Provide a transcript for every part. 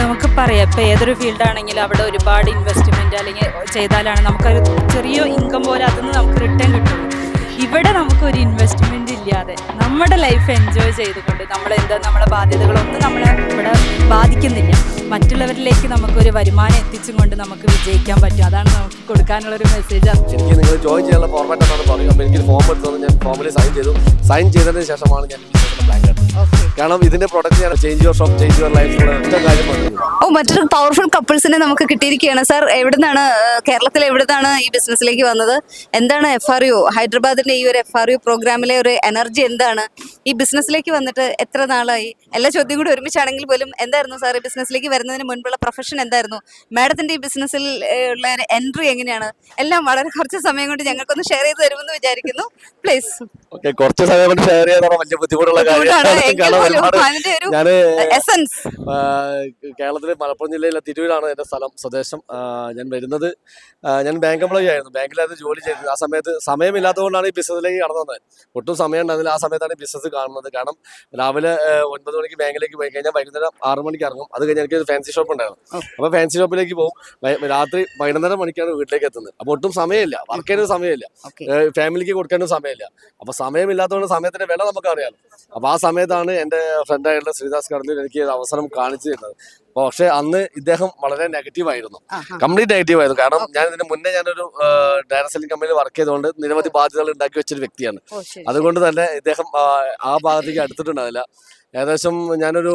നമുക്ക് പറയാം ഇപ്പം ഏതൊരു ഫീൽഡാണെങ്കിലും അവിടെ ഒരുപാട് ഇൻവെസ്റ്റ്മെൻറ്റ് അല്ലെങ്കിൽ ചെയ്താലാണ് നമുക്കൊരു ചെറിയ ഇൻകം പോലെ അതിന് നമുക്ക് റിട്ടേൺ കിട്ടുള്ളൂ. ഇവിടെ നമുക്കൊരു ഇൻവെസ്റ്റ്മെൻറ്റ് ഇല്ലാതെ നമ്മുടെ ലൈഫ് എൻജോയ് ചെയ്തുകൊണ്ട് നമ്മളെ ബാധ്യതകളൊന്നും നമ്മളെ ഇവിടെ ബാധിക്കുന്നില്ല. മറ്റുള്ളവരിലേക്ക് നമുക്കൊരു വരുമാനം എത്തിച്ചും കൊണ്ട് നമുക്ക് വിജയിക്കാൻ പറ്റും. അതാണ് നമുക്ക് കൊടുക്കാനുള്ളൊരു മെസ്സേജ്. എനിക്ക് നിങ്ങൾ ജോയിൻ ചെയ്യാനുള്ള ഫോർമാറ്റ് എന്താണെന്ന് പറയും. അപ്പോൾ എനിക്ക് ഫോം എടുത്തത് ഞാൻ ഫോമിൽ സൈൻ ചെയ്തതിന് ശേഷമാണ് ഞാൻ പ്ലാൻ കേട്ടത്. കാരണം ഇതിന്റെ പ്രൊഡക്റ്റ് ഞാൻ change your shop change your life ഒറ്റ കാര്യം പറഞ്ഞു. മറ്റൊരു പവർഫുൾ കപ്പിൾസിനെ നമുക്ക് കിട്ടിയിരിക്കുകയാണ്. സാർ എവിടുന്നാണ്, കേരളത്തിൽ എവിടുന്നാണ് ഈ ബിസിനസ്സിലേക്ക് വന്നത്? എന്താണ് FRU, ഹൈദരാബാദിന്റെ ഈ ഒരു FRU പ്രോഗ്രാമിലെ ഒരു എനർജി എന്താണ്? ഈ ബിസിനസ്സിലേക്ക് വന്നിട്ട് എത്ര നാളായി? എല്ലാ ചോദ്യം കൂടി ഒരുമിച്ചാണെങ്കിൽ പോലും എന്തായിരുന്നു സാർ ഈ ബിസിനസ്സിലേക്ക് വരുന്നതിന് മുൻപുള്ള പ്രൊഫഷൻ എന്തായിരുന്നു? മാഡത്തിന്റെ ഈ ബിസിനസ്സിൽ ഉള്ള ഒരു എൻട്രി എങ്ങനെയാണ്? എല്ലാം വളരെ കുറച്ച് സമയം കൊണ്ട് ഞങ്ങൾക്കൊന്ന് ഷെയർ ചെയ്ത് തരുമെന്ന് വിചാരിക്കുന്നു. പ്ലീസ്. കുറച്ച് സമയം കൊണ്ട് ഷെയർ ചെയ്താൽ വലിയ ബുദ്ധിമുട്ടുള്ള കാര്യമാണ്. കേരളത്തിലെ മലപ്പുറം ജില്ലയിലെ തിരൂരാണ് എൻ്റെ സ്ഥലം, സ്വദേശം. ഞാൻ വരുന്നത്, ഞാൻ ബാങ്ക് എംപ്ലോയി ആയിരുന്നു. ബാങ്കിലായിരുന്നു ജോലി ചെയ്തത്. ആ സമയത്ത് സമയമില്ലാത്തതുകൊണ്ടാണ് ഈ ബിസിനസ്സിലേക്ക് കടന്നു വന്നത്. ഒട്ടും സമയം ഉണ്ടായിരുന്നില്ല. ആ സമയത്താണ് ഈ ബിസിനസ് കാണുന്നത്. കാരണം രാവിലെ 9 മണിക്ക് ബാങ്കിലേക്ക് പോയി കഴിഞ്ഞാൽ വൈകുന്നേരം 6 മണിക്ക് ഇറങ്ങും. അത് കഴിഞ്ഞാൽ എനിക്ക് ഫാൻസി ഷോപ്പ് ഉണ്ടായിരുന്നു. അപ്പോൾ ഫാൻസി ഷോപ്പിലേക്ക് പോകും. രാത്രി 11:30 മണിക്കാണ് വീട്ടിലേക്ക് എത്തുന്നത്. അപ്പോൾ ഒട്ടും സമയമില്ല, വർക്ക് ചെയ്യാനും സമയമില്ല, ഫാമിലിക്ക് കൊടുക്കാനും സമയമില്ല. അപ്പോൾ സമയമില്ലാത്തതുകൊണ്ട് സമയത്തിന്റെ വില നമുക്ക് അറിയാലോ. അപ്പോൾ ആ സമയത്താണ് എൻ്റെ ഫ്രണ്ടായിട്ടുള്ള ശ്രീദാസ് കടലിൽ എനിക്ക് അവസരം കാണിച്ചു തരുന്നത്. പക്ഷെ അന്ന് ഇദ്ദേഹം വളരെ നെഗറ്റീവ് ആയിരുന്നു, കംപ്ലീറ്റ് നെഗറ്റീവ് ആയിരുന്നു. കാരണം ഞാൻ ഇതിന് മുന്നേ ഞാനൊരു ഡയറക്ട് സെല്ലിംഗ് കമ്പനിയിൽ വർക്ക് ചെയ്തുകൊണ്ട് നിരവധി ബാധ്യതകൾ ഉണ്ടാക്കി വെച്ചൊരു വ്യക്തിയാണ്. അതുകൊണ്ട് തന്നെ ഇദ്ദേഹം ആ ഭാഗത്തേക്ക് അടുത്തിട്ടുണ്ടാവില്ല. ഏകദേശം ഞാനൊരു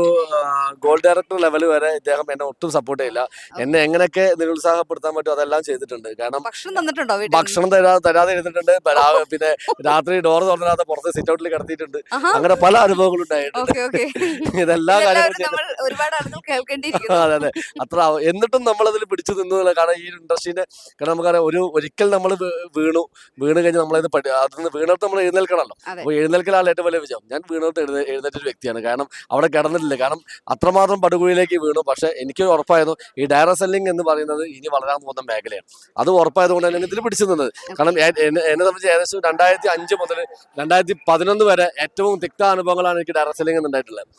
ഗോൾഡ് ഡയറക്ടർ ലെവൽ വരെ ഇദ്ദേഹം എന്നെ ഒട്ടും സപ്പോർട്ട് ചെയ്യില്ല. എന്നെ എങ്ങനെയൊക്കെ നിരുത്സാഹപ്പെടുത്താൻ പറ്റും അതെല്ലാം ചെയ്തിട്ടുണ്ട്. കാരണം ഭക്ഷണം തരാതെ ഇരുന്നിട്ടുണ്ട്, പിന്നെ രാത്രി ഡോർ തുറന്നിടാതെ പുറത്ത് സിറ്റ് ഔട്ടിൽ കിടത്തിയിട്ടുണ്ട്. അങ്ങനെ പല അനുഭവങ്ങളും ഉണ്ടായിട്ടുണ്ട്. ഇതെല്ലാം അതെ അതെ അത്ര. എന്നിട്ടും നമ്മളതിൽ പിടിച്ചു നിന്നില്ല. കാരണം ഈ ഇൻഡസ്ട്രീനെ, കാരണം നമുക്കറിയാം, ഒരിക്കൽ നമ്മൾ വീണു കഴിഞ്ഞാൽ നമ്മളത് അതിന് വീണിട്ട് നമ്മൾ എഴുന്നേൽക്കണമല്ലോ. അപ്പോൾ എഴുന്നേൽക്കലാണ് ഏറ്റവും വലിയ വിജയം. ഞാൻ വീണിട്ട് എഴുന്നേറ്റൊരു വ്യക്തിയാണ്. കാരണം അവിടെ കിടന്നിട്ടില്ല, കാരണം അത്രമാത്രം പടുകുഴിയിലേക്ക് വീണു. പക്ഷെ എനിക്ക് ഉറപ്പായിരുന്നു ഈ ഡയറക്ട് സെല്ലിംഗ് എന്ന് പറയുന്നത് ഇനി വളരാൻ പോകുന്ന മേഖലയാണ്. അത് ഉറപ്പായതുകൊണ്ട് തന്നെ ഇതിൽ പിടിച്ചു നിന്നത്. കാരണം എന്നെ സംബന്ധിച്ച് ഏകദേശം 2005 മുതൽ 2011 വരെ ഏറ്റവും തിക്ത അനുഭവങ്ങളാണ് എനിക്ക് ഡയറക്ട് സെല്ലിംഗ് ഉണ്ടായിട്ടുള്ളത്.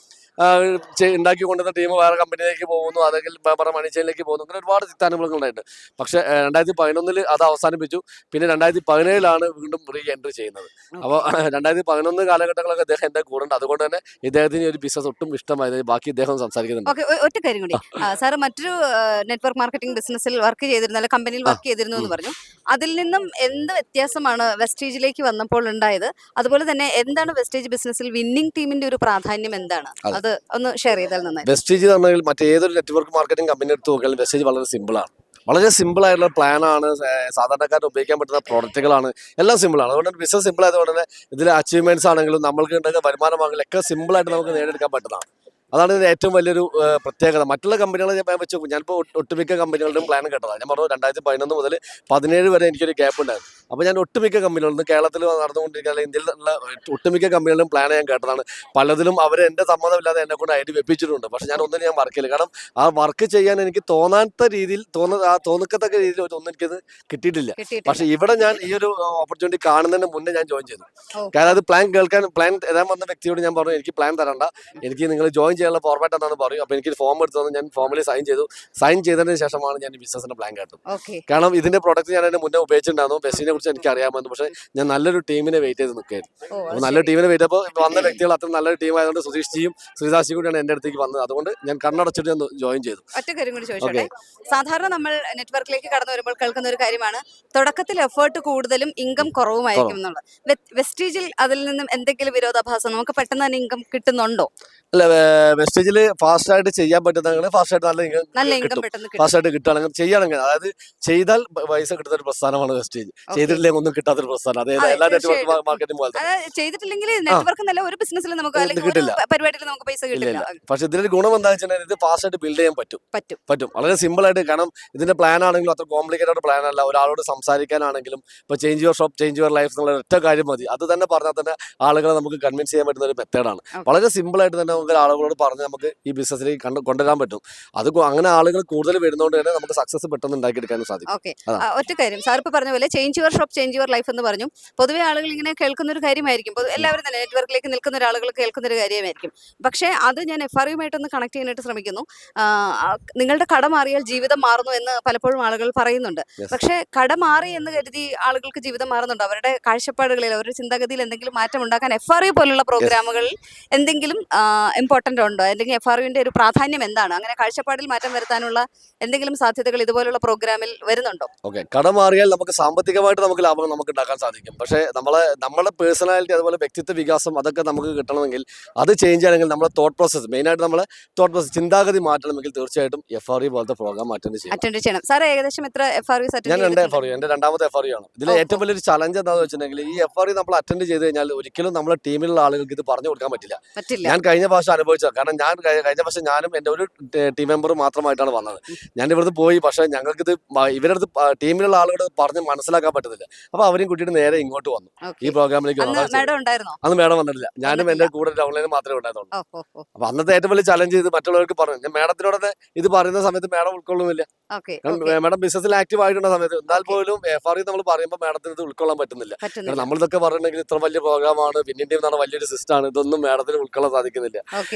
ഉണ്ടാക്കി കൊണ്ടുവന്ന ടീം വേറെ കമ്പനിയിലേക്ക് പോകുന്നു, അല്ലെങ്കിൽ വേറെ മണിച്ചയിലേക്ക് പോകുന്നു. അങ്ങനെ ഒരുപാട് അനുഭവങ്ങൾ ഉണ്ടായിട്ടുണ്ട്. പക്ഷെ 2011 അത് അവസാനിപ്പിച്ചു. പിന്നെ 2017 വീണ്ടും റീ എൻട്രി ചെയ്യുന്നത്. അപ്പോൾ 2011 കാലഘട്ടങ്ങളൊക്കെ ഇദ്ദേഹം എൻ്റെ കൂടെ ഉണ്ട്. അതുകൊണ്ട് തന്നെ ഇദ്ദേഹത്തിന് ഒരു ബിസിനസ് ഒട്ടും ഇഷ്ടമായത്. ബാക്കി ഇദ്ദേഹം സംസാരിക്കുന്നുണ്ട്. ഒറ്റ കാര്യം കൂടി, സാർ മറ്റൊരു നെറ്റ്വർക്ക് മാർക്കറ്റിംഗ് ബിസിനസ്സിൽ വർക്ക് ചെയ്തിരുന്നു, അല്ലെ കമ്പനിയിൽ വർക്ക് ചെയ്തിരുന്നു എന്ന് പറഞ്ഞു. അതിൽ നിന്നും എന്ത് വ്യത്യാസമാണ് വെസ്റ്റേജിലേക്ക് വന്നപ്പോൾ ഉണ്ടായത്? അതുപോലെ തന്നെ എന്താണ് വെസ്റ്റേജ് ബിസിനസ്സിൽ വിന്നിംഗ് ടീമിന്റെ ഒരു പ്രാധാന്യം എന്താണ്? അത് ഒന്ന് ഷെയർ ചെയ്താൽ നന്നായി. വെസ്റ്റേജ് എന്ന് പറഞ്ഞാൽ മറ്റേതൊരു നെറ്റ്വർക്ക് മാർക്കറ്റിംഗ് കമ്പനി എടുത്ത് നോക്കിയാൽ വെസ്റ്റേജ് വളരെ സിമ്പിളാണ്. വളരെ സിമ്പിൾ ആയിട്ടുള്ള പ്ലാനാണ്, സാധാരണക്കാർക്ക് ഉപയോഗിക്കാൻ പറ്റുന്ന പ്രോഡക്റ്റുകളാണ്, എല്ലാം സിമ്പിളാണ്. അതുകൊണ്ട് ബിസിനസ് സിമ്പിൾ ആയതുകൊണ്ട് തന്നെ ഇതിലെ അച്ചീവ്മെന്റ്സ് ആണെങ്കിലും നമ്മൾക്ക് ഉണ്ടാകുന്ന വരുമാനമാണെങ്കിലും ഒക്കെ സിമ്പിളായിട്ട് നമുക്ക് നേടിയെടുക്കാൻ പറ്റുന്നതാണ്. അതാണ് ഇതിന്റെ ഏറ്റവും വലിയൊരു പ്രത്യേകത. മറ്റുള്ള കമ്പനികളെ ഞാൻ വെച്ച് നോക്കും. ഞാനിപ്പോൾ ഒട്ടുമിക്ക കമ്പനികളുടെയും പ്ലാൻ കേട്ടതാണ്. ഞാൻ പറഞ്ഞു 2011 മുതൽ 2017 വരെ എനിക്കൊരു ഗ്യാപ്പ് ഉണ്ടായിരുന്നു. അപ്പോൾ ഞാൻ ഒട്ടുമിക്ക കമ്പനികളിൽ കേരളത്തിൽ നടന്നുകൊണ്ടിരിക്കുന്ന ഇന്ത്യയിലുള്ള ഒട്ടുമിക്ക കമ്പനികളുടെയും പ്ലാൻ ഞാൻ കേട്ടതാണ്. പലതിലും അവർ എൻ്റെ സമ്മതമില്ലാതെ എന്നെ കൊണ്ട് ഐഡി വെപ്പിച്ചിട്ടുണ്ട്. പക്ഷെ ഞാൻ ഒന്നും വർക്ക് ചെയ്യില്ല. കാരണം ആ വർക്ക് ചെയ്യാൻ എനിക്ക് തോന്നാത്ത രീതിയിൽ തോന്നിക്കത്തക്ക രീതിയിൽ ഒന്നും എനിക്കത് കിട്ടിയിട്ടില്ല. പക്ഷെ ഇവിടെ ഞാൻ ഈ ഒരു ഓപ്പർച്യൂണിറ്റി കാണുന്നതിന് മുന്നേ ഞാൻ ജോയിൻ ചെയ്തു. കാരണം അത് പ്ലാൻ തരാൻ വന്ന വ്യക്തിയോട് ഞാൻ പറഞ്ഞു, എനിക്ക് പ്ലാൻ തരണ്ട, എനിക്ക് നിങ്ങൾ ജോയിൻ ചെയ്യാനുള്ള ഫോർമാറ്റ് എന്താണെന്ന് പറയും. അപ്പോൾ എനിക്ക് ഫോം എടുത്തത് ഞാൻ ഫോമിൽ സൈൻ ചെയ്തതിന് ശേഷമാണ് ഞാൻ ഈ ബിസിനസിന്റെ പ്ലാൻ കേട്ടത്. കാരണം ഇതിന്റെ പ്രൊഡക്റ്റ് ഞാൻ അതിന്റെ മുന്നേ ഉപയോഗിച്ചിട്ടുണ്ടായിരുന്നു. ബെസ്റ്റിനെ കുറിച്ച് എനിക്ക് അറിയാമെന്ന്. പക്ഷേ ഞാൻ നല്ലൊരു ടീമിനെ വെയിറ്റ് ചെയ്ത് നിൽക്കുകയായിരുന്നു. അപ്പോൾ നല്ലൊരു ടീമിനെ വെയിറ്റ് ചെയ്തപ്പോൾ വന്ന വ്യക്തികൾ അത്ര നല്ലൊരു ടീം ആയതുകൊണ്ട് സുധീഷ്ജിയും ശ്രീദാസും കൂടിയാണ് എൻ്റെ അടുത്തേക്ക് വന്നത്. അതുകൊണ്ട് ഞാൻ കണ്ണടച്ചിട്ട് ഞാൻ ജോയിൻ ചെയ്തു. ഒറ്റ കാര്യം കൂടി ചോദിച്ചോട്ടെ. സാധാരണ നമ്മൾ നെറ്റ്വർക്കിലേക്ക് കടന്നു വരുമ്പോൾ കേൾക്കുന്ന ഒരു കാര്യമാണ് തുടക്കത്തിൽ എഫേർട്ട് കൂടുതലും ഇൻകം കുറവുമായിരിക്കും എന്നുള്ളത്. വെസ്റ്റേജിൽ അതിൽ നിന്നും എന്തെങ്കിലും വിരോധാഭാസം, നമുക്ക് പെട്ടെന്ന് തന്നെ ഇൻകം കിട്ടുന്നുണ്ടോ? അല്ല, വെസ്റ്റേജിൽ ഫാസ്റ്റ് ആയിട്ട് ചെയ്യാൻ പറ്റുന്ന ഫാസ്റ്റ് ആയിട്ട് നല്ല ഇൻകം ഫാസ്റ്റ് ആയിട്ട് കിട്ടുകയാണെങ്കിൽ ചെയ്യുകയാണെങ്കിൽ, അതായത് ചെയ്താൽ പൈസ കിട്ടുന്ന ഒരു പ്രസ്ഥാനമാണ് വെസ്റ്റേജ്. ചെയ്തിട്ടില്ലെങ്കിൽ ഒന്നും കിട്ടാത്തൊരു പ്രസ്ഥാനം. അതായത് എല്ലാ നെറ്റ്വർക്ക് മാർക്കറ്റിംഗ് പോലെ ചെയ്തിട്ടില്ലെങ്കിൽ നെറ്റ്വർക്ക് നല്ല ഒരു ബിസിനസ്സിൽ നമുക്ക് കിട്ടില്ല, പരിപാടിയിൽ നമുക്ക് പൈസ കിട്ടില്ല. പക്ഷെ ഇതിന്റെ ഗുണം എന്താ വെച്ചാൽ ഇത് ഫാസ്റ്റ് ആയിട്ട് ബിൽഡ് ചെയ്യാൻ പറ്റും വളരെ സിമ്പിൾ ആയിട്ട്. കാരണം ഇതിന്റെ പ്ലാൻ ആണെങ്കിലും അത്ര കോംപ്ലിക്കേറ്റഡ് പ്ലാൻ അല്ല. ഒരാളോട് സംസാരിക്കാനാണെങ്കിലും ഇപ്പൊ change your shop change your life എന്നുള്ള ഒറ്റ കാര്യം മതി. അത് തന്നെ പറഞ്ഞാൽ തന്നെ ആളുകളെ നമുക്ക് കൺവിൻസ് ചെയ്യാൻ പറ്റുന്ന ഒരു മെത്തേഡാണ്. വളരെ സിമ്പിൾ ആയിട്ട് തന്നെ നമുക്ക് ആളുകളോട് പറഞ്ഞ് നമുക്ക് ഈ ബിസിനസ്സിലേക്ക് കൊണ്ടുവരാൻ പറ്റും. അത് അങ്ങനെ ആളുകൾ കൂടുതൽ വരുന്നതുകൊണ്ട് തന്നെ നമുക്ക് സക്സസ് പെട്ടെന്ന് ഉണ്ടാക്കിയെടുക്കാനും സാധിക്കും. ഓക്കെ, ഒറ്റ കാര്യം സാർ ഇപ്പൊ പറഞ്ഞ പോലെ change your shop change your life എന്ന് പറഞ്ഞു. പൊതുവെ ആളുകൾ ഇങ്ങനെ കേൾക്കുന്ന ഒരു കാര്യമായിരിക്കും, എല്ലാവരും തന്നെ നെറ്റ്വർക്കിലേക്ക് നിൽക്കുന്ന ഒരാളുകൾ കേൾക്കുന്ന ഒരു കാര്യമായിരിക്കും. പക്ഷേ അത് ഞാൻ FRUമായിട്ടൊന്ന് കണക്ട് ചെയ്യാനായിട്ട് ശ്രമിക്കുന്നു. നിങ്ങളുടെ കട മാറിയാൽ ജീവിതം മാറുന്നു എന്ന് പലപ്പോഴും ആളുകൾ പറയുന്നുണ്ട്. പക്ഷേ കട മാറി എന്ന് കരുതി ആളുകൾക്ക് ജീവിതം മാറുന്നുണ്ടോ? അവരുടെ കാഴ്ചപ്പാടുകളിൽ, അവരുടെ ചിന്താഗതിയിൽ എന്തെങ്കിലും മാറ്റം ഉണ്ടാക്കാൻ FRU പോലുള്ള പ്രോഗ്രാമുകളിൽ എന്തെങ്കിലും ഇമ്പോർട്ടന്റ് ഉണ്ടോ? അല്ലെങ്കിൽ FRUവിന്റെ ഒരു പ്രാധാന്യം എന്താണ്? അങ്ങനെ കാഴ്ചപ്പാടിൽ മാറ്റം വരുത്താനുള്ള എന്തെങ്കിലും സാധ്യതകൾ ഇതുപോലുള്ള പ്രോഗ്രാമിൽ വരുന്നുണ്ടോ? ഓക്കെ, കട മാറിയാൽ നമുക്ക് സാമ്പത്തികമായിട്ട് നമുക്ക് ലാഭം നമുക്ക് ഉണ്ടാക്കാൻ സാധിക്കും. പക്ഷേ നമ്മുടെ പേഴ്സണാലിറ്റി, അതുപോലെ വ്യക്തിത്വ വികാസം അതൊക്കെ നമുക്ക് കിട്ടണമെങ്കിൽ, അത് ചേഞ്ച് ചെയ്യണമെങ്കിൽ നമ്മുടെ തോട്ട് പ്രോസസ്സ്, മെയിനായിട്ട് നമ്മളെ തോട്ട് പ്രോസസ്, ചിന്താഗതി മാറ്റണമെങ്കിൽ തീർച്ചയായിട്ടും FRU പോലത്തെ പ്രോഗ്രാം അറ്റൻഡ് ചെയ്യണം. സാർ ഏകദേശം എത്ര FRUs ഞാൻ 2 FRU, എൻ്റെ രണ്ടാമത്തെ FRU ആണ്. ഇതിൽ ഏറ്റവും വലിയൊരു ചലഞ്ച് എന്താണെന്ന് വെച്ചിട്ടുണ്ടെങ്കിൽ, ഈ FRU നമ്മൾ അറ്റൻഡ് ചെയ്ത് കഴിഞ്ഞാൽ ഒരിക്കലും നമ്മളെ ടീമിലുള്ള ആളുകൾക്ക് ഇത് പറഞ്ഞു കൊടുക്കാൻ പറ്റില്ല. ഞാൻ കഴിഞ്ഞ പ്രാവശ്യം അനുഭവിച്ചത്. കാരണം ഞാൻ കഴിഞ്ഞ പ്രാവശ്യം ഞാനും എൻ്റെ ഒരു ടീം മെമ്പർ മാത്രമായിട്ടാണ് വന്നത്. ഞാൻ ഇവിടുന്ന് പോയി, പക്ഷേ ഞങ്ങൾക്കിത് ഇവരുടെ ടീമിലുള്ള ആളുകൾ പറഞ്ഞ് മനസ്സിലാക്കാൻ പറ്റുന്നില്ല. അപ്പോൾ അവരെയും കൂട്ടിയിട്ട് നേരെ ഇങ്ങോട്ട് വന്നു, ഈ പ്രോഗ്രാമിലേക്ക് വന്നു. അന്ന് മേഡം വന്നിട്ടില്ല, ഞാനും എൻ്റെ കൂടെ ഓൺലൈനിൽ മാത്രമേ ഉണ്ടായിരുന്നുള്ളൂ. അപ്പൊ അന്നത്തെ ഏറ്റവും വലിയ ചലഞ്ച് ചെയ്ത് മറ്റുള്ളവർക്ക് പറഞ്ഞു. ഞാൻ മേഡത്തിനോട് ഇത് പറയുന്ന സമയത്ത് മേഡം ഉൾക്കൊള്ളുന്നില്ല. മേഡം ബിസിനസ്സിൽ ആക്റ്റീവ് ആയിട്ടുള്ള സമയത്ത് എന്നാൽ പോലും FRU നമ്മൾ പറയുമ്പോൾ മേഡത്തിന് ഇത് ഉൾക്കൊള്ളാൻ പറ്റുന്നില്ല. കാരണം നമ്മളിതൊക്കെ പറഞ്ഞിട്ടുണ്ടെങ്കിൽ ഇത്ര വലിയ പ്രോഗ്രാമാണ്, വിന്നിന്റെയും എന്നാണ് വലിയൊരു സിസ്റ്റമാണ്, ഇതൊന്നും മേഡത്തിന് ഉൾക്കൊള്ളാൻ സാധിക്കുന്നില്ല.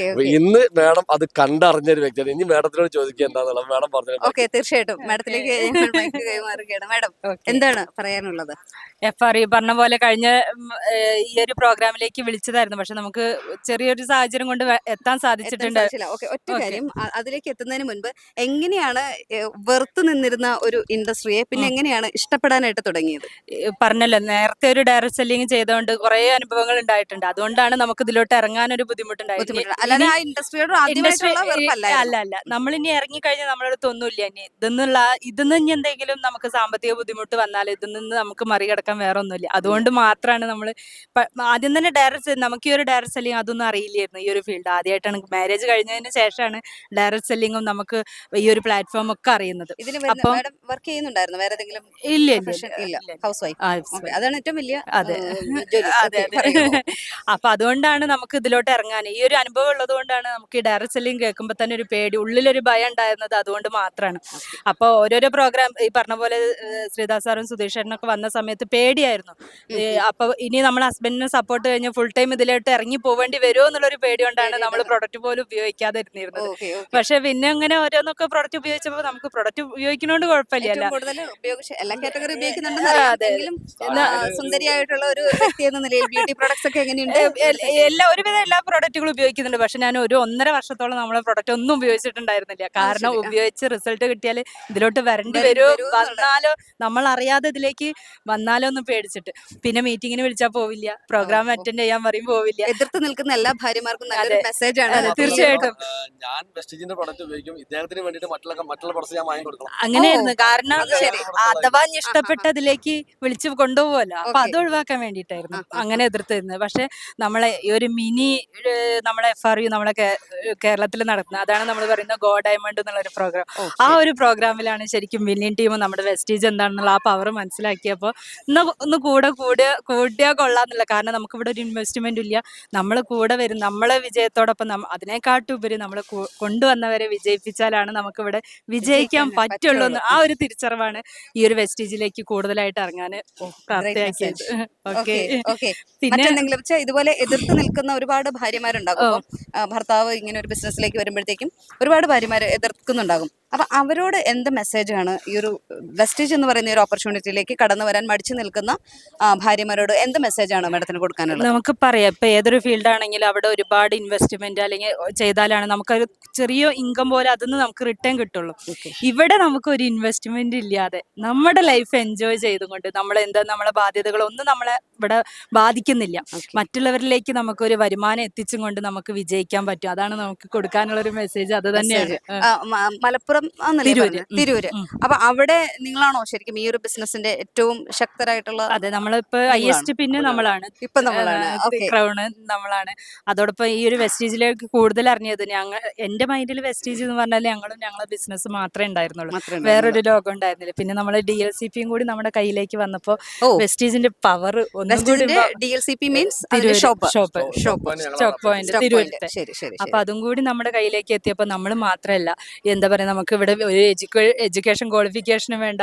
ഇന്ന് മേഡം അത് കണ്ടറിഞ്ഞൊരു വ്യക്തിയാണ്. ഇനി മേഡത്തിനോട് ചോദിക്കുക എന്താണെന്നുള്ളത് മേഡം പറഞ്ഞു. തീർച്ചയായിട്ടും മേഡത്തിലേക്ക് മേഡം എന്താണ് പറയാനുള്ളത്? FRU പറഞ്ഞ പോലെ കഴിഞ്ഞ ഈ ഒരു പ്രോഗ്രാമിലേക്ക് വിളിച്ചതായിരുന്നു, പക്ഷെ നമുക്ക് ചെറിയൊരു സാഹചര്യം കൊണ്ട് എത്താൻ സാധിച്ചിട്ടുണ്ട്. ഒറ്റ കാര്യം, അതിലേക്ക് എത്തുന്നതിന് മുൻപ് എങ്ങനെയാണ് വെറുത്ത് നിന്നിരുന്ന ഒരു ഇൻഡസ്ട്രിയെ പിന്നെ എങ്ങനെയാണ് ഇഷ്ടപ്പെടാനായിട്ട് തുടങ്ങിയത്? പറഞ്ഞല്ലോ, നേരത്തെ ഒരു ഡയറക്ട് സെല്ലിംഗ് ചെയ്തുകൊണ്ട് കുറെ അനുഭവങ്ങൾ ഉണ്ടായിട്ടുണ്ട്. അതുകൊണ്ടാണ് നമുക്ക് ഇതിലോട്ട് ഇറങ്ങാൻ ഒരു ബുദ്ധിമുട്ടുണ്ടായിരുന്നു. അല്ല, നമ്മളിനി ഇറങ്ങിക്കഴിഞ്ഞാൽ നമ്മളടുത്ത് ഒന്നുമില്ല. ഇനി ഇതിന്ന് ഇനി എന്തെങ്കിലും നമുക്ക് സാമ്പത്തിക ബുദ്ധിമുട്ട് വന്നാൽ ഇതിൽ നിന്ന് നമുക്ക് മറികടക്കാൻ വേറെ ഒന്നുമില്ല. അതുകൊണ്ട് മാത്രമാണ് നമ്മൾ ആദ്യം തന്നെ നമുക്ക് ഈ ഒരു ഡയറക്ട് സെല്ലിംഗ് അതൊന്നും അറിയില്ലായിരുന്നു. ഈ ഒരു ഫീൽഡ് ആദ്യമായിട്ടാണ് മാരേജ് കഴിഞ്ഞതിന് ശേഷമാണ് ഡയറക്ട് സെല്ലിങ്ങും നമുക്ക് ഈ ഒരു പ്ലാറ്റ്ഫോം ഒക്കെ അറിയുന്നത്. വർക്ക് ചെയ്യുന്നുണ്ടായിരുന്നു വേറെ ഏതെങ്കിലും? ഇല്ല, ഹൗസ് വൈഫ്. അതാണ് ഏറ്റവും വലിയ. അതെ. അപ്പൊ അതുകൊണ്ടാണ് നമുക്ക് ഇതിലോട്ട് ഇറങ്ങാൻ ഈ ഒരു അനുഭവം ഉള്ളത് കൊണ്ടാണ് നമുക്ക് ഈ ഡയറക്ട് സെല്ലിംഗ് കേൾക്കുമ്പോൾ തന്നെ ഒരു പേടി, ഉള്ളിലൊരു ഭയം ഉണ്ടായിരുന്നത് അതുകൊണ്ട് മാത്രമാണ്. അപ്പൊ ഓരോരോ പ്രോഗ്രാം ഈ പറഞ്ഞ പോലെ ശ്രീദാസ് സാറും സുധീഷേട്ടനൊക്കെ വന്ന സമയത്ത് പേടിയായിരുന്നു. അപ്പൊ ഇനി നമ്മുടെ ഹസ്ബൻഡിനെ സപ്പോർട്ട് കഴിഞ്ഞ് ഫുൾ ടൈം ഇതിലോട്ട് ഇറങ്ങി പോവേണ്ടി വരുമോ എന്നുള്ളൊരു പേടി കൊണ്ടാണ് നമ്മൾ പ്രൊഡക്റ്റ് പോലും ഉപയോഗിക്കാതെ ഇരുന്നിരുന്നത്. പക്ഷെ പിന്നെ അങ്ങനെ ഓരോന്നൊക്കെ പ്രൊഡക്റ്റ് ഉപയോഗിച്ചപ്പോൾ നമുക്ക് പ്രൊഡക്റ്റ് ഉപയോഗിക്കുന്നതുകൊണ്ട് കുഴപ്പമില്ല. എല്ലാ കാറ്റഗറി സുന്ദരിയായിട്ടുള്ള ഒരു വ്യക്തി എന്ന നിലയിൽ ബ്യൂട്ടി പ്രോഡക്ട്സ് ഒക്കെ എങ്ങനെയുണ്ട്? ഒരുവിധം എല്ലാ പ്രൊഡക്റ്റുകളും ഉപയോഗിക്കുന്നുണ്ട്. പക്ഷെ ഞാൻ ഒരു 1.5 വർഷത്തോളം നമ്മളെ പ്രൊഡക്റ്റ് ഒന്നും ഉപയോഗിച്ചിട്ടുണ്ടായിരുന്നില്ല. കാരണം ഉപയോഗിച്ച് റിസൾട്ട് കിട്ടിയാൽ ഇതിലോട്ട് വരേണ്ടി വരുമോ, വന്നാലോ നമ്മൾ അറിയാതെ ഇതിലേക്ക് വന്നാലോ എന്ന് പേടിച്ചിട്ട് പിന്നെ മീറ്റിങ്ങിന് വിളിച്ചാൽ പോവില്ല, പ്രോഗ്രാം അറ്റൻഡ് ചെയ്യാൻ പറയും പോവില്ല. എതിർത്ത് നിൽക്കുന്ന എല്ലാ ഭാര്യമാർക്കും നല്ലൊരു മെസ്സേജ് ആണ്. തീർച്ചയായിട്ടും ഞാൻ വെസ്റ്റീജിന്റെ പ്രൊഡക്റ്റ് ഉപയോഗിക്കും, ഇദ്ദേഹത്തിന് വേണ്ടിയിട്ട് മറ്റുള്ള പ്രൊഡക്ട്സ് ഞാൻ വാങ്ങി കൊടുക്കണം. അങ്ങനെയായിരുന്നു. കാരണം അഥവാ ഇഷ്ടപ്പെട്ടതിലേക്ക് വിളിച്ചു കൊണ്ടുപോകുമല്ലോ, അപ്പൊ അത് ഒഴിവാക്കാൻ വേണ്ടിയിട്ടായിരുന്നു അങ്ങനെ എതിർത്തിരുന്നത്. പക്ഷെ നമ്മളെ ഈ ഒരു മിനി നമ്മളെ FRU നമ്മളെ കേരളത്തിൽ നടത്തുന്നത്, അതാണ് നമ്മൾ പറയുന്ന ഗോ ഡയമണ്ട് എന്നുള്ള ഒരു പ്രോഗ്രാം. ആ ഒരു പ്രോഗ്രാമിലാണ് ശരിക്കും വിന്നിംഗ് ടീം നമ്മുടെ വെസ്റ്റീജ് എന്താണെന്നുള്ള ആ പവർ മനസ്സിലാക്കിയപ്പോൾ ഒന്ന് കൂടിയാൽ കൊള്ളാന്നില്ല. കാരണം നമുക്കിവിടെ ഒരു ഇൻവെസ്റ്റ്മെന്റ് ഇല്ല, നമ്മൾ കൂടെ വരും, നമ്മളെ വിജയത്തോടൊപ്പം അതിനെക്കാട്ടുപരി നമ്മൾ കൊണ്ടുവന്നവരെ വിജയിപ്പിച്ചാലാണ് നമുക്കിവിടെ വിജയിക്കാൻ പറ്റുള്ളൂ എന്ന് ആ ഒരു തിരിച്ചറിവാണ് ഈ ഒരു വെസ്റ്റീജിലേക്ക് കൂടുതലായിട്ട് ഇറങ്ങാൻ പ്രാപ്തിയാക്കിയത്. പിന്നെ ഇതുപോലെ എതിർത്ത് നിൽക്കുന്ന ഒരുപാട് ഭാര്യമാരുണ്ടാകും. ഭർത്താവ് ഇങ്ങനെ ഒരു ബിസിനസ്സിലേക്ക് വരുമ്പോഴത്തേക്കും ഒരുപാട് ഭാര്യമാർ എതിർക്കുന്നുണ്ടാകും. അപ്പൊ അവരോട് എന്ത് മെസ്സേജാണ് ഈ ഒരു വെസ്റ്റീജ് എന്ന് പറയുന്ന ഒരു ഓപ്പർച്യൂണിറ്റിയിലേക്ക് കടന്നു വരാൻ മടിച്ചു നിൽക്കുന്ന ഭാര്യമാരോട് എന്ത് മെസ്സേജാണ് മാഡത്തിന് കൊടുക്കാനുള്ളത്? നമുക്ക് പറയാം, ഇപ്പൊ ഏതൊരു ഫീൽഡ് ആണെങ്കിലും അവിടെ ഒരുപാട് ഇൻവെസ്റ്റ്മെന്റ് അല്ലെങ്കിൽ ചെയ്താലാണ് നമുക്കൊരു ചെറിയ ഇൻകം പോലെ അതിന് നമുക്ക് റിട്ടേൺ കിട്ടുള്ളൂ. ഇവിടെ നമുക്ക് ഒരു ഇൻവെസ്റ്റ്മെന്റ് ഇല്ലാതെ നമ്മുടെ ലൈഫ് എൻജോയ് ചെയ്തുകൊണ്ട് നമ്മളെ ബാധ്യതകളൊന്നും നമ്മളെ ഇവിടെ ബാധിക്കുന്നില്ല. മറ്റുള്ളവരിലേക്ക് നമുക്ക് ഒരു വരുമാനം എത്തിച്ചും കൊണ്ട് നമുക്ക് വിജയിക്കാൻ പറ്റും. അതാണ് നമുക്ക് കൊടുക്കാനുള്ള ഒരു മെസ്സേജ്. അത് തന്നെയാണ്. മലപ്പുറം തിരൂര്. അപ്പൊ അവിടെ നിങ്ങളാണോ ശരിക്കും ഈ ഒരു ബിസിനസിന്റെ ഏറ്റവും ശക്തരായിട്ടുള്ള? അതെ, നമ്മളിപ്പോ IST പിന്നെ നമ്മളാണ്, ക്രൗണ് നമ്മളാണ്. അതോടൊപ്പം ഈ ഒരു വെസ്റ്റീജിലേക്ക് കൂടുതൽ അറിഞ്ഞത് എന്റെ മൈൻഡിൽ വെസ്റ്റീജ് എന്ന് പറഞ്ഞാൽ ഞങ്ങളെ ബിസിനസ് മാത്രമേ ഉണ്ടായിരുന്നുള്ളൂ, വേറൊരു ലോകം ഉണ്ടായിരുന്നില്ല. പിന്നെ നമ്മള് DLCPയും കൂടി നമ്മുടെ കയ്യിലേക്ക് വന്നപ്പോ വെസ്റ്റീജിന്റെ പവർ ഒന്ന് വെസ്റ്റേജിന്റെ DLCP means shop shop shop stock point തിരുവനന്തപുരത്തെ. ശരി ശരി അപ്പൊ അതും കൂടി നമ്മുടെ കയ്യിലേക്ക് എത്തിയപ്പോൾ നമ്മൾ മാത്രമല്ല, എന്താ പറയാ, നമുക്ക് ഇവിടെ ഒരു എഡ്യൂക്കേഷൻ ക്വാളിഫിക്കേഷനും വേണ്ട,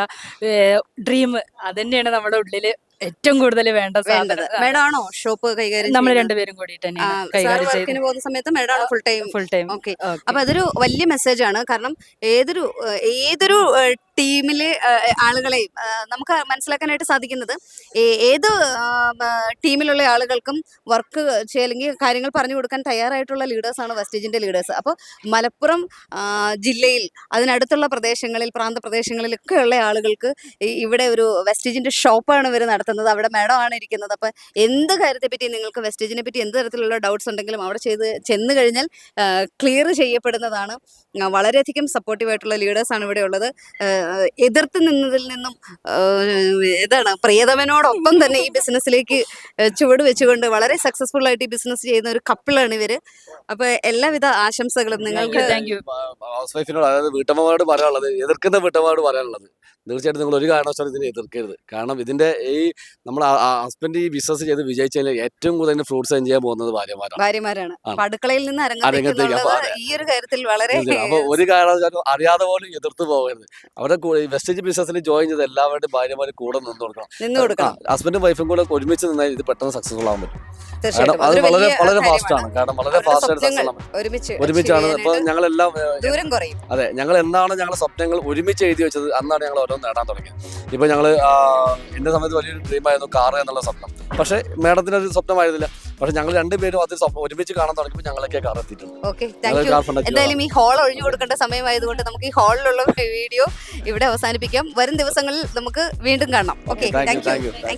ഡ്രീം അതന്നെയാണ് നമ്മുടെ ഉള്ളില് ഏറ്റവും കൂടുതൽ വേണ്ട വേണ്ടത്. സാധനം. മേഡം ആണോ ഷോപ്പ് കൈകാര്യം നമ്മൾ രണ്ടുപേരും കൂടിയിട്ട് തന്നെയാണ് കൈകാര്യം ചെയ്ത് വർക്കിന് പോകുന്ന സമയത്ത് മേഡം ആണോ full time? Full time. Okay. അപ്പൊ അതൊരു വലിയ മെസ്സേജ് ആണ്. കാരണം ഏതൊരു ടീമിലെ ആളുകളെയും നമുക്ക് മനസ്സിലാക്കാനായിട്ട് സാധിക്കുന്നത് ഏത് ടീമിലുള്ള ആളുകൾക്കും വർക്ക് അല്ലെങ്കിൽ കാര്യങ്ങൾ പറഞ്ഞു കൊടുക്കാൻ തയ്യാറായിട്ടുള്ള ലീഡേഴ്സാണ് വെസ്റ്റേജിന്റെ ലീഡേഴ്സ്. അപ്പോൾ മലപ്പുറം ജില്ലയിൽ അതിനടുത്തുള്ള പ്രദേശങ്ങളിൽ പ്രാന്തപ്രദേശങ്ങളിലൊക്കെ ഉള്ള ആളുകൾക്ക് ഇവിടെ ഒരു വെസ്റ്റേജിന്റെ ഷോപ്പാണ് ഇവർ നടത്തുന്നത്. അവിടെ മാഡം ആണ് ഇരിക്കുന്നത്. അപ്പോൾ എന്ത് കാര്യത്തെപ്പറ്റി നിങ്ങൾക്ക് വെസ്റ്റേജിനെ പറ്റി എന്ത് തരത്തിലുള്ള ഡൗട്ട്സ് ഉണ്ടെങ്കിലും അവിടെ ചെന്ന് കഴിഞ്ഞാൽ ക്ലിയർ ചെയ്യപ്പെടുന്നതാണ്. വളരെയധികം സപ്പോർട്ടീവായിട്ടുള്ള ലീഡേഴ്സാണ് ഇവിടെ ഉള്ളത്. എതിർത്ത് നിന്നതിൽ നിന്നും പ്രിയതമനോടൊപ്പം തന്നെ ഈ ബിസിനസ്സിലേക്ക് ചുവട് വെച്ചുകൊണ്ട് വളരെ സക്സസ്ഫുൾ ആയിട്ട് ഈ ബിസിനസ് ചെയ്യുന്ന ഒരു കപ്പിളാണ് ഇവര്. അപ്പൊ എല്ലാവിധ ആശംസകളും നിങ്ങൾക്ക്. Thank you. ഹൗസ് വൈഫിനോട്, അതായത് വീട്ടമ്മമാരോട് പറയാനുള്ളത്, എതിർക്കുന്ന വീട്ടമ്മമാരോട് പറയാനുള്ളത്, തീർച്ചയായിട്ടും നിങ്ങൾ ഒരു കാരണവശാലും ഇതിനെ എതിർക്കരുത്. കാരണം ഇതിന്റെ നമ്മൾ ഹസ്ബൻഡ് ഈ ബിസിനസ് ചെയ്ത് വിജയിച്ചാൽ ഏറ്റവും കൂടുതൽ ഫ്രൂട്ട്സ് എൻജോയ് ചെയ്യാൻ പോകുന്നത് ഭാര്യമാരാണ്. അപ്പൊ അടുക്കളയിൽ നിന്ന് അരങ്ങത്തേക്ക്. ഈ ഒരു കാര്യത്തിൽ വളരെ അപ്പൊ ഒരു കാരണവശാലും അറിയാതെ പോലും എതിർത്ത് പോകരുത്. അവരുടെ വെസ്റ്റേജ് ബിസിനസ്സിൽ ജോയിൻ ചെയ്ത് എല്ലാവരുടെയും ഭാര്യമാരും കൂടെ നിന്ന് കൊടുക്കണം. ഹസ്ബൻഡും വൈഫും കൂടെ ഒരുമിച്ച് നിന്നാൽ ഇത് പെട്ടെന്ന് സക്സസ്ഫുൾ ആകാൻ പറ്റും. കാരണം അത് വളരെ ഫാസ്റ്റ് ആണ്. കാരണം വളരെ ഫാസ്റ്റ് ആയിട്ട് സക്സസ് ആകാൻ ഒരുമിച്ചാണ്. ഇപ്പൊ ഞങ്ങളെല്ലാം ദൂരം കുറയും. അതെ, ഞങ്ങൾ എന്നാണ് ഞങ്ങളുടെ സ്വപ്നങ്ങൾ ഒരുമിച്ച് എഴുതി വെച്ചത് അന്നാണ് ഞങ്ങൾ ഓരോന്ന് നേടാൻ തുടങ്ങിയത്. ഇപ്പൊ ഞങ്ങള് എന്റെ സമയത്ത് വലിയൊരു ഡ്രീമായിരുന്നു കാർ എന്നുള്ള സ്വപ്നം. പക്ഷെ മേഡത്തിന് ഒരു സ്വപ്നമായിരുന്നില്ല. പക്ഷെ ഞങ്ങൾ രണ്ടുപേരും അത് ഒരുമിച്ച് കാണാൻ തുടങ്ങിയപ്പോൾ ഞങ്ങളൊക്കെ കാർ എത്തിയിട്ടുണ്ട്. Okay, thank you. എന്തായാലും ഈ ഹാൾ ഒഴിഞ്ഞു കൊടുക്കേണ്ട സമയമായതുകൊണ്ട് നമുക്ക് ഈ ഹാളിലുള്ള വീഡിയോ ഇവിടെ അവസാനിപ്പിക്കാം. വരും ദിവസങ്ങളിൽ നമുക്ക് വീണ്ടും കാണാം. Okay, thank you.